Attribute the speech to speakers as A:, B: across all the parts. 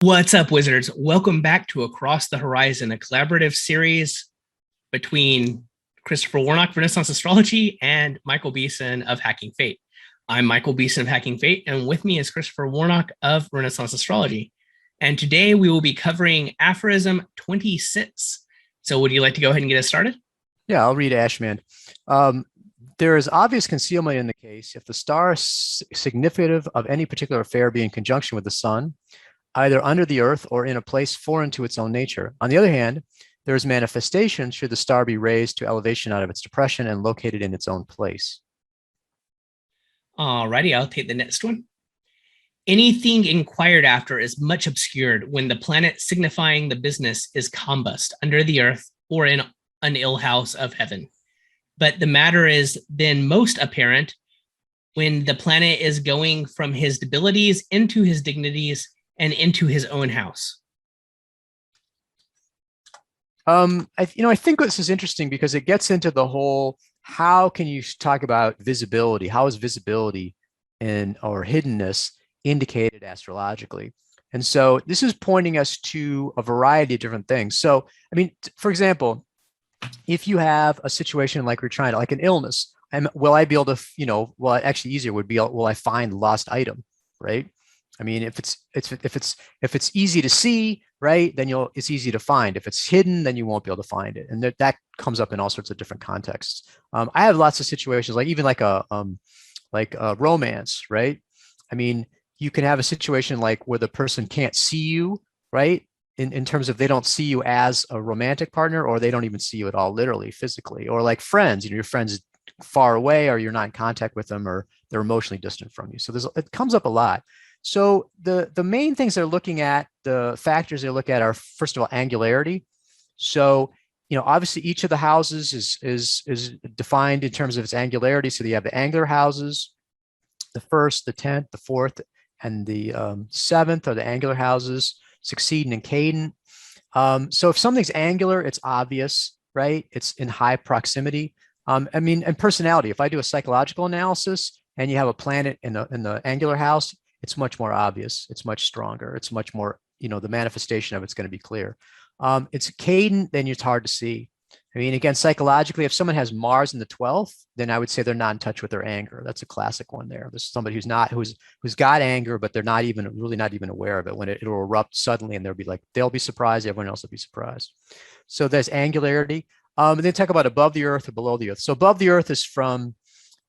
A: What's up, Wizards? Welcome back to Across the Horizon, a collaborative series between Christopher Warnock of Renaissance Astrology and Michael Beeson of Hacking Fate. I'm Michael Beeson of Hacking Fate, and with me is Christopher Warnock of Renaissance Astrology. And today we will be covering Aphorism 26. So would you like to go ahead and get us started?
B: Yeah, I'll read Ashman. There is obvious concealment in the case if the star is significative of any particular affair be in conjunction with the sun, either under the earth or in a place foreign to its own nature. On the other hand, there is manifestation should the star be raised to elevation out of its depression and located in its own place.
A: Alrighty, I'll take the next one. Anything inquired after is much obscured when the planet signifying the business is combust under the earth or in an ill house of heaven. But the matter is then most apparent when the planet is going from his debilities into his dignities and into his own house.
B: I think this is interesting because it gets into the whole, how can you talk about visibility? How is visibility or hiddenness indicated astrologically? And so this is pointing us to a variety of different things. So, I mean, for example, if you have a situation like we're trying to, like an illness, will I be able to, well, actually easier would be, will I find the lost item, right? I mean, if it's easy to see, right, then it's easy to find. If it's hidden, then you won't be able to find it, and that comes up in all sorts of different contexts. I have lots of situations, like even like a romance, right? I mean, you can have a situation like where the person can't see you, right? In terms of they don't see you as a romantic partner, or they don't even see you at all, literally, physically, or like friends, your friends far away, or you're not in contact with them, or they're emotionally distant from you. So it comes up a lot. So the main things they're looking at, the factors they look at are, first of all, angularity. So, obviously each of the houses is defined in terms of its angularity. So you have the angular houses, the first, the 10th, the fourth, and the seventh are the angular houses, succeeding and cadent. So if something's angular, it's obvious, right? It's in high proximity. And personality, if I do a psychological analysis and you have a planet in the angular house, it's much more obvious. It's much stronger. It's much more, the manifestation of it's going to be clear. It's cadent, then it's hard to see. I mean, again, psychologically, if someone has Mars in the 12th, then I would say they're not in touch with their anger. That's a classic one there. There's somebody who's got anger, but they're not even aware of it. When it'll erupt suddenly, and they'll be surprised. Everyone else will be surprised. So there's angularity. And then talk about above the earth or below the earth. So above the earth is from,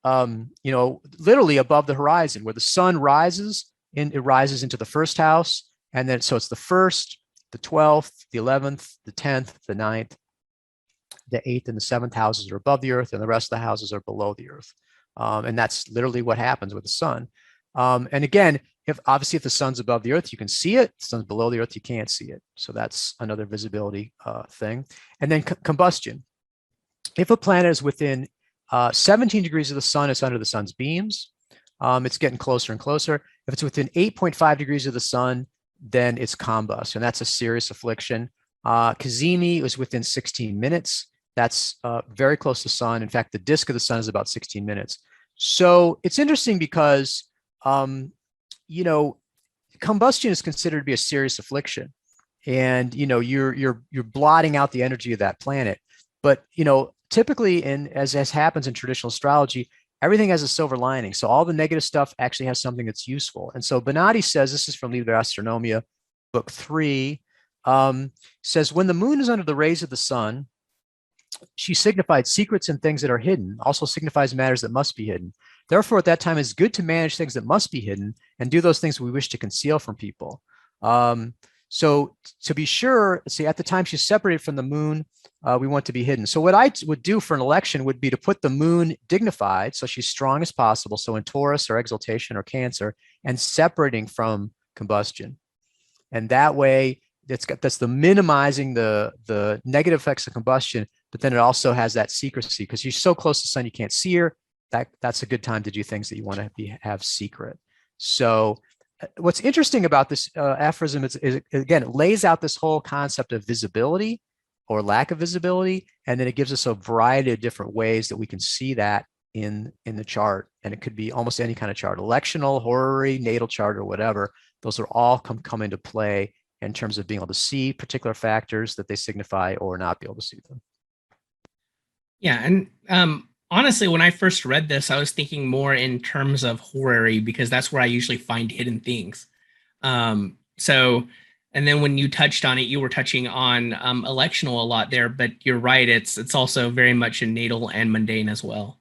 B: literally above the horizon, where the sun rises, it rises into the first house. And then, so it's the first, the 12th, the 11th, the 10th, the 9th, the 8th, and the 7th houses are above the earth, and the rest of the houses are below the earth. And that's literally what happens with the sun. And again, if the sun's above the earth, you can see it. If the sun's below the earth, you can't see it. So that's another visibility thing. And then combustion. If a planet is within 17 degrees of the sun, it's under the sun's beams. It's getting closer and closer. If it's within 8.5 degrees of the sun, then it's combust, and that's a serious affliction. Cazimi is within 16 minutes. That's very close to the sun. In fact, the disk of the sun is about 16 minutes. So it's interesting because, combustion is considered to be a serious affliction, and you're blotting out the energy of that planet. But typically, as happens in traditional astrology, everything has a silver lining. So all the negative stuff actually has something that's useful. And so Benatti says, this is from Liber Astronomia, book 3, says, when the moon is under the rays of the sun, she signified secrets and things that are hidden, also signifies matters that must be hidden. Therefore, at that time, it's good to manage things that must be hidden and do those things we wish to conceal from people. So to be sure, see, at the time she's separated from the moon, we want to be hidden. So what I would do for an election would be to put the moon dignified, so she's strong as possible, so in Taurus or exaltation or Cancer, and separating from combustion. And that way, that's the minimizing the negative effects of combustion, but then it also has that secrecy, because you're so close to the sun you can't see her. That's a good time to do things that you want to have secret. So what's interesting about this aphorism is, again, it lays out this whole concept of visibility or lack of visibility, and then it gives us a variety of different ways that we can see that in the chart. And it could be almost any kind of chart, electional, horary, natal chart, or whatever. Those are all come into play in terms of being able to see particular factors that they signify or not be able to see them.
A: Yeah, and honestly, when I first read this, I was thinking more in terms of horary because that's where I usually find hidden things. So, and then when you touched on it, you were touching on electional a lot there, but you're right. It's also very much in natal and mundane as well.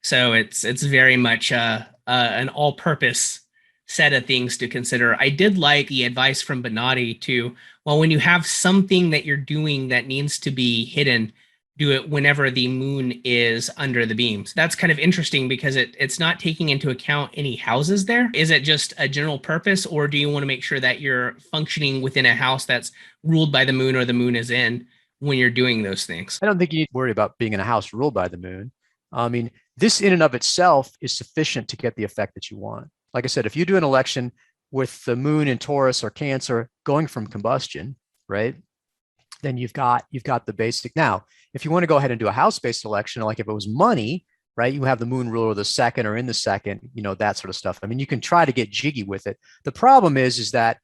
A: So it's very much an all-purpose set of things to consider. I did like the advice from Benatti to, well, when you have something that you're doing that needs to be hidden, do it whenever the moon is under the beams. That's kind of interesting because it's not taking into account any houses there. Is it just a general purpose, or do you want to make sure that you're functioning within a house that's ruled by the moon or the moon is in when you're doing those things?
B: I don't think you need to worry about being in a house ruled by the moon. I mean, this in and of itself is sufficient to get the effect that you want. Like I said, if you do an election with the moon in Taurus or Cancer going from combustion, right? Then you've got the basic. Now, if you want to go ahead and do a house-based election, like if it was money, right? You have the moon ruler the second or in the second, that sort of stuff. I mean, you can try to get jiggy with it. The problem is that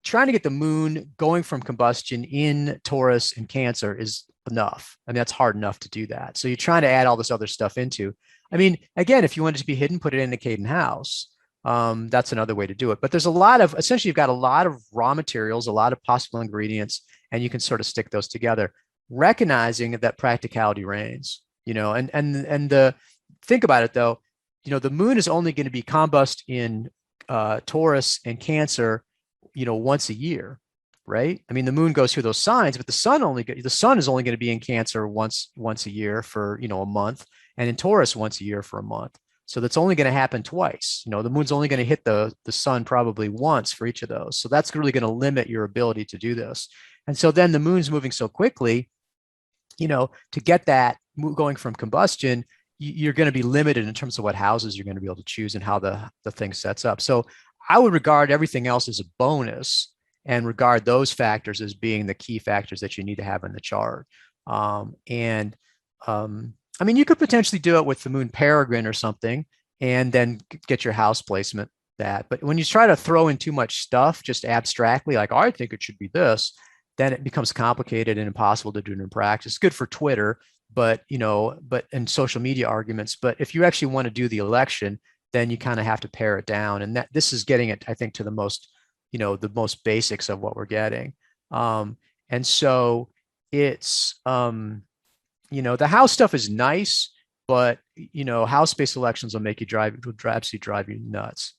B: trying to get the moon going from combustion in Taurus and Cancer is enough. I mean, that's hard enough to do that. So you're trying to add all this other stuff into. I mean, again, if you want it to be hidden, put it in the Caden house. That's another way to do it. But there's essentially, you've got a lot of raw materials, a lot of possible ingredients, and you can sort of stick those together, recognizing that practicality reigns, and think about it though, the moon is only going to be combust in Taurus and Cancer, once a year, right? I mean, the moon goes through those signs, but the sun is only going to be in Cancer once a year for, a month, and in Taurus once a year for a month. So that's only going to happen twice. The moon's only going to hit the sun probably once for each of those. So that's really going to limit your ability to do this. And so then the moon's moving so quickly, to get that going from combustion, you're going to be limited in terms of what houses you're going to be able to choose and how the thing sets up. So I would regard everything else as a bonus and regard those factors as being the key factors that you need to have in the chart. I mean, you could potentially do it with the moon peregrine or something, and then get your house placement that. But when you try to throw in too much stuff, just abstractly, like, oh, I think it should be this, then it becomes complicated and impossible to do it in practice. It's good for Twitter, but and social media arguments. But if you actually want to do the election, then you kind of have to pare it down. And this is getting it, I think, to the most basics of what we're getting. And so it's the house stuff is nice, but house-based elections will absolutely drive you nuts.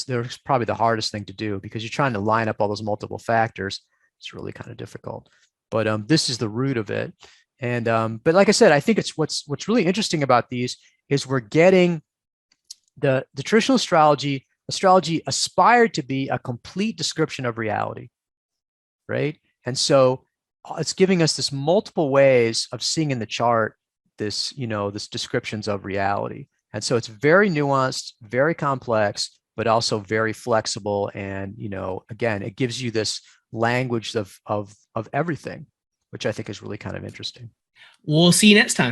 B: There's probably the hardest thing to do because you're trying to line up all those multiple factors. It's really kind of difficult, but this is the root of it. And but like I said, I think it's what's really interesting about these is we're getting the traditional astrology aspired to be a complete description of reality, right? And so it's giving us this multiple ways of seeing in the chart this descriptions of reality. And so it's very nuanced, very complex, but also very flexible. And again, it gives you this language of everything, which I think is really kind of interesting.
A: We'll see you next time.